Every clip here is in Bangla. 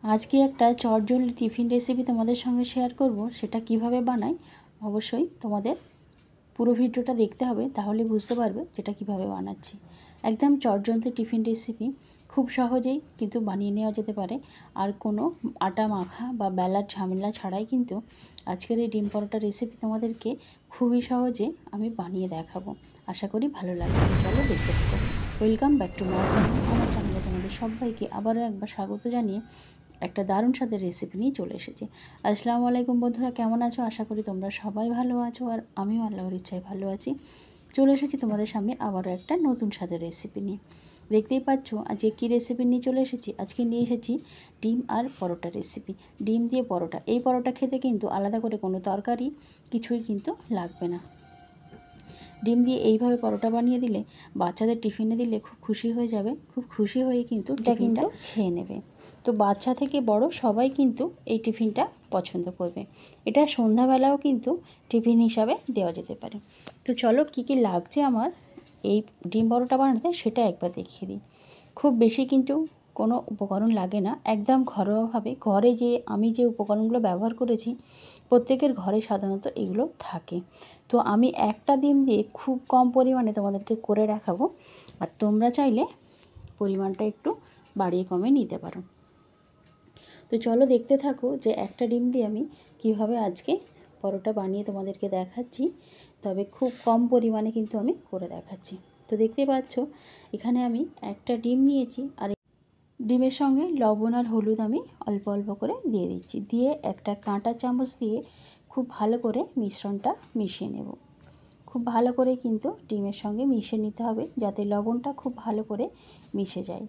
আজকে একটা চটজলদি টিফিন রেসিপি তোমাদের সঙ্গে শেয়ার করব। সেটা কিভাবে বানাই অবশ্যই তোমাদের পুরো ভিডিওটা দেখতে হবে, তাহলে বুঝতে পারবে যেটা কিভাবে বানাচ্ছি। একদম চটজলদি টিফিন রেসিপি, খুব সহজেই কিন্তু বানিয়ে নেওয়া যেতে পারে। আর কোনো আটা মাখা বা বেলার ঝামেলা ছাড়াই কিন্তু আজকের এই ডিম পরোটা রেসিপি তোমাদেরকে খুবই সহজে আমি বানিয়ে দেখাবো। আশা করি ভালো লাগবে। চলো দেখতে থাকো। Welcome back to my channel. আমার চ্যানেলে তোমাদের সবাইকে আবারও একবার স্বাগত জানিয়ে একটা দারুণ স্বাদের রেসিপি নিয়ে চলে এসেছি। আসসালামু আলাইকুম বন্ধুরা, কেমন আছো? আশা করি তোমরা সবাই ভালো আছো, আর আমিও আল্লাহর ইচ্ছায় ভালো আছি। চলে এসেছি তোমাদের সামনে আবারও একটা নতুন স্বাদের রেসিপি নিয়ে। দেখতেই পাচ্ছ আজকে কী রেসিপি নিয়ে চলে এসেছি। আজকে নিয়ে এসেছি ডিম আর পরোটা রেসিপি। ডিম দিয়ে পরোটা। এই পরোটা খেতে কিন্তু আলাদা করে কোনো তরকারি কিছুই কিন্তু লাগবে না। ডিম দিয়ে এইভাবে পরোটা বানিয়ে দিলে বাচ্চাদের টিফিনে দিলে খুব খুশি হয়ে যাবে, খুব খুশি হয়ে কিন্তু টিফিনটা খেয়ে নেবে। তো বাচ্চা থেকে বড় সবাই কিন্তু এই টিফিনটা পছন্দ করবে। এটা সন্ধ্যাবেলাও কিন্তু টিফিন হিসাবে দেওয়া যেতে পারে। তো চলো কী কী লাগছে আমার এই ডিম পরোটা বানাতে সেটা একবার দেখিয়ে দিই। খুব বেশি কিন্তু কোনো উপকরণ লাগে না, একদম ঘরোয়াভাবে ঘরে আমি যে উপকরণগুলো ব্যবহার করেছি প্রত্যেকের ঘরে সাধারণত এগুলো থাকে। তো আমি একটা ডিম দিয়ে খুব কম পরিমাণে তোমাদেরকে করে দেখাবো, আর তোমরা চাইলে পরিমাণটা একটু বাড়িয়ে কমে নিতে পারো। তো চলো দেখতে থাকো যে একটা ডিম দিয়ে আমি কিভাবে আজকে পরোটা বানিয়ে তোমাদেরকে দেখাচ্ছি, তবে খুব কম পরিমাণে কিন্তু আমি করে দেখাচ্ছি। তো দেখতে পাচ্ছ এখানে আমি একটা ডিম নিয়েছি, আর ডিমের সঙ্গে লবণ আর হলুদ আমি অল্প অল্প করে দিয়ে দিচ্ছি। দিয়ে একটা কাঁটা চামচ দিয়ে খুব ভালো করে মিশ্রণটা মিশিয়ে নেব। খুব ভালো করে কিন্তু ডিমের সঙ্গে মিশিয়ে নিতে হবে, যাতে লবণটা খুব ভালো করে মিশে যায়,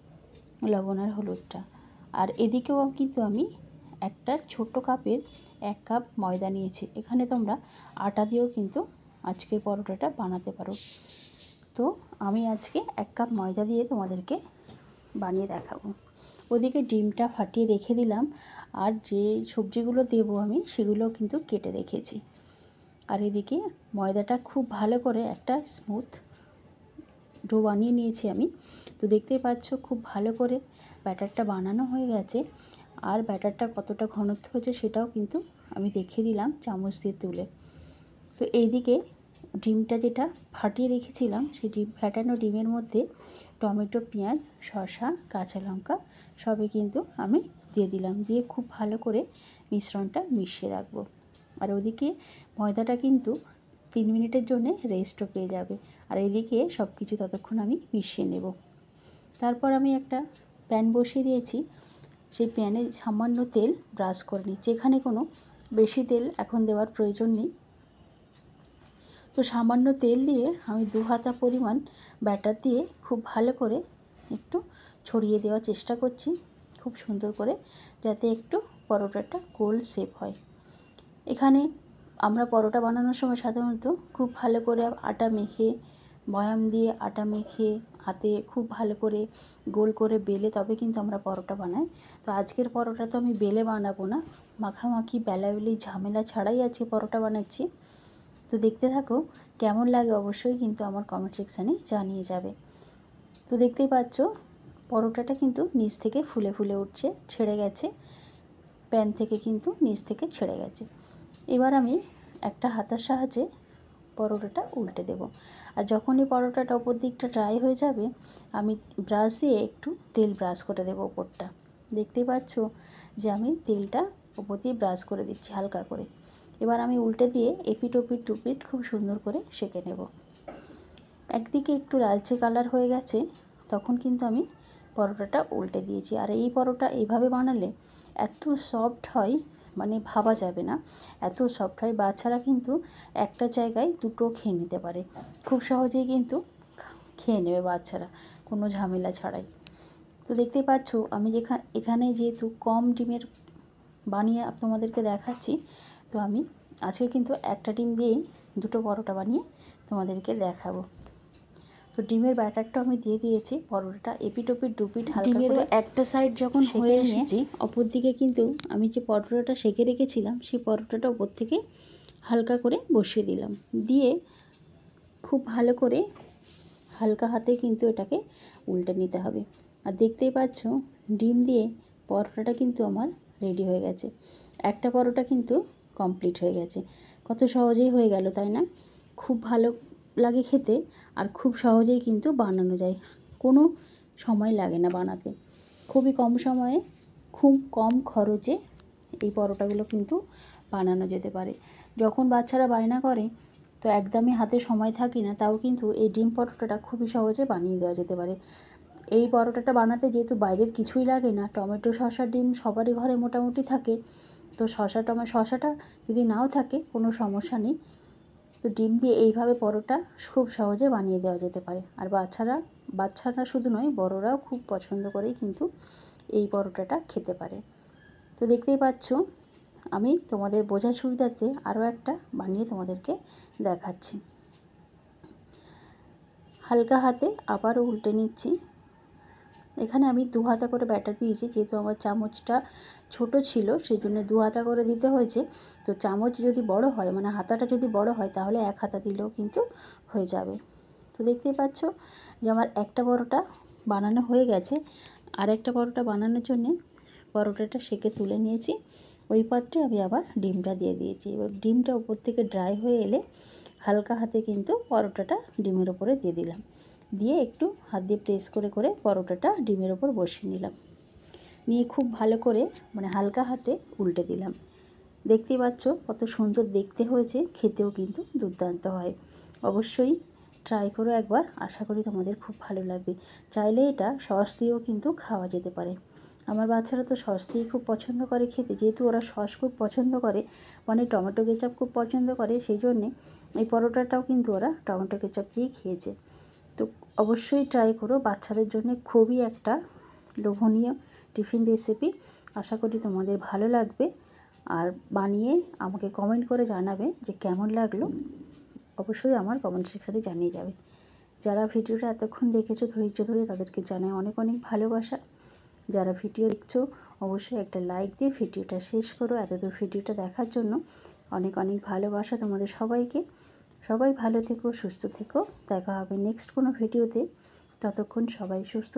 লবণ আর হলুদটা। আর এদিকেও কিন্তু আমি একটা ছোট কাপের 1 কাপ ময়দা নিয়েছি। এখানে তোমরা আটা দিয়েও কিন্তু আজকের পরোটাটা বানাতে পারো। তো আমি আজকে 1 কাপ ময়দা দিয়ে তোমাদেরকে বানিয়ে দেখাবো। ওদিকে ডিমটা ফাটিয়ে রেখে দিলাম, আর যে সবজিগুলো দেবো আমি সেগুলো কিন্তু কেটে রেখেছি। আর এদিকে ময়দাটা খুব ভালো করে একটা স্মুথ ডো বানিয়ে নিয়েছি আমি। তো দেখতেই পাচ্ছ খুব ভালো করে ব্যাটারটা বানানো হয়ে গেছে। আর ব্যাটারটা কতটা ঘনত্ব হয়েছে সেটাও কিন্তু আমি দেখিয়ে দিলাম চামচ দিয়ে তুলে। তো এইদিকে ডিমটা যেটা ফাটিয়ে রেখেছিলাম সেই ফাটানো ডিমের মধ্যে টমেটো, পেঁয়াজ, শসা, কাঁচা লঙ্কা সবই কিন্তু আমি দিয়ে দিলাম। দিয়ে খুব ভালো করে মিশ্রণটা মিশিয়ে রাখবো। আর ওদিকে ময়দাটা কিন্তু 3 মিনিটের জন্য রেস্টও পেয়ে যাবে। আর এদিকে সব কিছু ততক্ষণ আমি মিশিয়ে নেব। তারপর আমি একটা প্যান বসিয়ে দিয়েছি। সেই প্যানে সামান্য তেল ব্রাশ করে নিচ্ছি। এখানে কোনো বেশি তেল এখন দেওয়ার প্রয়োজন নেই। তো সামান্য তেল দিয়ে আমি 2 হাতা পরিমাণ ব্যাটার দিয়ে খুব ভালো করে একটু ছড়িয়ে দেওয়ার চেষ্টা করছি, খুব সুন্দর করে, যাতে একটু পরোটাটা গোল শেপ হয়। এখানে আমরা পরোটা বানানোর সময় সাধারণত খুব ভালো করে আটা মেখে, ময়াম দিয়ে আটা মেখে হাতে খুব ভালো করে গোল করে বেলে তবে কিন্তু আমরা পরোটা বানাই। তো আজকের পরোটা তো আমি বেলে বানাবো না, মাখামাখি বেলাবেলি ঝামেলা ছাড়াই আজকে পরোটা বানাচ্ছি। তো দেখতে থাকো, কেমন লাগে অবশ্যই কিন্তু আমার কমেন্ট সেকশানে জানিয়ে যাবে। তো দেখতেই পাচ্ছ পরোটাটা কিন্তু নিচ থেকে ফুলে ফুলে উঠছে, ছেড়ে গেছে প্যান থেকে, কিন্তু নিচ থেকে ছেড়ে গেছে। এবার আমি একটা হাতার সাহায্যে পরোটাটা উল্টে দেব। আর যখনই পরোটাটা ওপর দিকটা ড্রাই হয়ে যাবে আমি ব্রাশ দিয়ে একটু তেল ব্রাশ করে দেবো ওপরটা। দেখতেই পাচ্ছ যে আমি তেলটা ওপর দিয়ে ব্রাশ করে দিচ্ছি হালকা করে। এবার আমি উল্টে দিয়ে এপিট ওপিট টুপিট খুব সুন্দর করে সেঁকে নেব। একদিকে একটু লালচে কালার হয়ে গেছে তখন কিন্তু আমি পরোটাটা উল্টে দিয়েছি। আর এই পরোটা এইভাবে বানালে এত সফট হয়, মানে ভাবা যাবে না, এত সফট হয়। বাচ্চারা কিন্তু একটা জায়গায় দুটো খেয়ে নিতে পারে, খুব সহজেই কিন্তু খেয়ে নেবে বাচ্চারা, কোনো ঝামেলা ছাড়াই। তো দেখতেই পাচ্ছ আমি এখানে যেহেতু কম ডিমের বানিয়ে তোমাদেরকে দেখাচ্ছি, তো আমি আজকে কিন্তু একটা ডিম দিয়েই দুটো পরোটা বানিয়ে তোমাদেরকে দেখাবো। তো ডিমের ব্যাটারটা আমি দিয়ে দিয়েছি, পরোটাটা এপিট ওপিট দুপিট হালকা করে একটা সাইড যখন হয়ে এসেছে অপর দিকে কিন্তু আমি যে পরোটাটা সেঁকে রেখেছিলাম সেই পরোটাটা ওপর থেকে হালকা করে বসিয়ে দিলাম। দিয়ে খুব ভালো করে হালকা হাতে কিন্তু এটাকে উল্টে নিতে হবে। আর দেখতেই পাচ্ছ ডিম দিয়ে পরোটাটা কিন্তু আমার রেডি হয়ে গেছে। একটা পরোটা কিন্তু কমপ্লিট হয়ে গেছে। কত সহজেই হয়ে গেল, তাই না? খুব ভালো লাগে খেতে, আর খুব সহজেই কিন্তু বানানো যায়, কোনো সময় লাগে না বানাতে। খুবই কম সময়ে, খুব কম খরচে এই পরোটাগুলো কিন্তু বানানো যেতে পারে। যখন বাচ্চারা বায়না করে, তো একদমই হাতে সময় থাকে না, তাও কিন্তু এই ডিম পরোটাটা খুবই সহজে বানিয়ে দেওয়া যেতে পারে। এই পরোটাটা বানাতে যেহেতু বাইরের কিছুই লাগে না, টমেটো, শসা, ডিম সবারই ঘরে মোটামুটি থাকে, তো শসাটা যদি নাও থাকে কোনো সমস্যা নেই, তো ডিম দিয়ে এইভাবে পরোটা খুব সহজে বানিয়ে দেওয়া যেতে পারে। আর বাচ্চারা শুধু নয়, বড়রাও খুব পছন্দ করেই কিন্তু এই পরোটাটা খেতে পারে। তো দেখতেই পাচ্ছ, আমি তোমাদের বোঝার সুবিধার্থে আরও একটা বানিয়ে তোমাদেরকে দেখাচ্ছি। হালকা হাতে আবারও উল্টে নিচ্ছি। এখানে আমি 2 হাতা করে ব্যাটার দিয়েছি, যেহেতু আমার চামচটা ছোট ছিল সেই জন্য 2 হাতা করে দিতে হয়েছে। তো চামচ যদি বড় হয়, মানে হাতাটা যদি বড় হয়, তাহলে 1 হাতা দিলেও কিন্তু হয়ে যাবে। তো দেখতেই পাচ্ছ যে আমার একটা পরোটা বানানো হয়ে গেছে। আর একটা পরোটা বানানোর জন্যে পরোটাটা সেঁকে তুলে নিয়েছি। ওই পাত্রে আমি আবার ডিমটা দিয়ে দিয়েছি। এবার ডিমটা উপর থেকে ড্রাই হয়ে এলে হালকা হাতে কিন্তু পরোটাটা ডিমের ওপরে দিয়ে দিলাম, দিয়ে একটু হাত দিয়ে প্রেস করে করে পরোটাটা ডিমের ওপর বসিয়ে নিলাম, নিয়ে খুব ভালো করে মানে হালকা হাতে উল্টে দিলাম। দেখতেই পাচ্ছ কত সুন্দর দেখতে হয়েছে, খেতেও কিন্তু দুর্দান্ত হয়। অবশ্যই ট্রাই করো একবার, আশা করি তোমাদের খুব ভালো লাগবে। চাইলে এটা সস দিয়েও কিন্তু খাওয়া যেতে পারে। আমার বাচ্চারা তো সস দিয়ে খুব পছন্দ করে খেতে, যেহেতু ওরা সস খুব পছন্দ করে, মানে টমেটো কেচাপ খুব পছন্দ করে, সেই জন্যে এই পরোটাটাও কিন্তু ওরা টমেটো কেচাপ দিয়ে খেয়েছে। তো অবশ্যই ট্রাই করো, বাচ্চাদের জন্য খুবই একটা লোভনীয় টিফিন রেসিপি। আশা করি তোমাদের ভালো লাগবে, আর বানিয়ে আমাকে কমেন্ট করে জানাবে যে কেমন লাগলো। অবশ্যই আমার কমেন্ট সেকশানে জানিয়ে যাবে। যারা ভিডিওটা এতক্ষণ দেখেছো ধৈর্য ধরে, তাদেরকে জানাই অনেক অনেক ভালোবাসা। যারা ভিডিও দেখছো অবশ্যই একটা লাইক দিয়ে ভিডিওটা শেষ করো। এতদূর ভিডিওটা দেখার জন্য অনেক অনেক ভালোবাসা তোমাদের সবাইকে। সবাই ভালো থেকো, সুস্থ থেকো। দেখা হবে নেক্সট কোনো ভিডিওতে। ততক্ষণ সবাই সুস্থ